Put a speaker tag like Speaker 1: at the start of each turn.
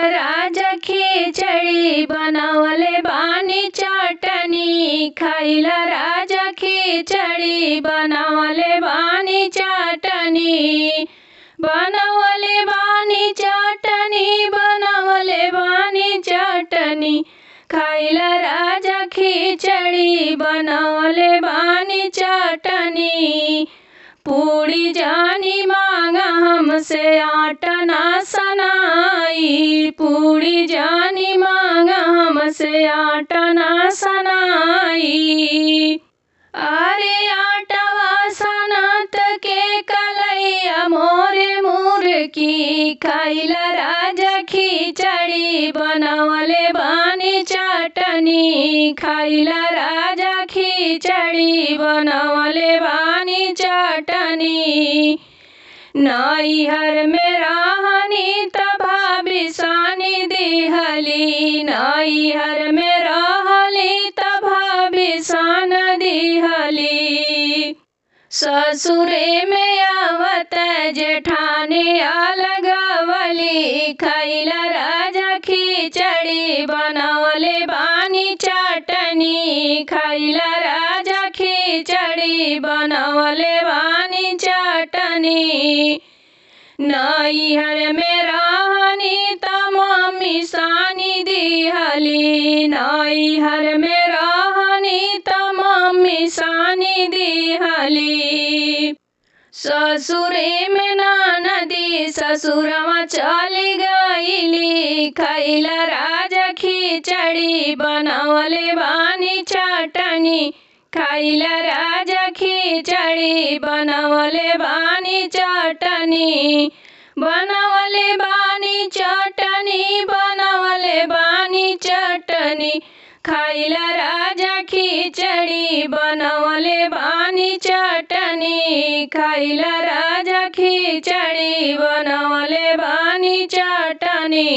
Speaker 1: राजा खिचड़ी बनवले बानी चटनी खाइला। राजा खिचड़ी बनवले बानी चटनी, बनवले बानी चटनी, बनवले बानी चटनी खाइला। राजा खिचड़ी बनवले बानी चटनी। पूड़ी जानी मांगा हमसे आटा ना सनाई, पूड़ी जानी मांगा हमसे आटा ना सनाई। अरे आटवा सनत के कलैया मोरे मुर्गी खाइला। राजा खिचड़ी बनवले बानी चटनी खाइला। राजा खिचड़ी बनवले बानी चटनी। नैहर में रहनी त भाभी सानी दिहली, नैहर में रहली त भाभी सान दिहली। ससुरे में आवत जेठानी अलगवली खाइला। राजा खिचड़ी बनवले बानी चटनी खाइला। राजा खिचड़ी बनवले बानी चटनी। नैहर में रहनी त मम्मी सानी दिहली, नैहर में रहनी त मम्मी सानी दिहली। ससुरे में ननदी ससुरवा चली गईली खाइला। राजा खिचड़ी बनवले बानी चटनी खाइला। राजा खिचड़ी बनवले बानी चटनी, बनवले बानी चटनी, बनवले बानी चटनी खाइला। राजा खिचड़ी बनवले बानी चटनी खाइला। राजा खिचड़ी बनवले बानी चटनी।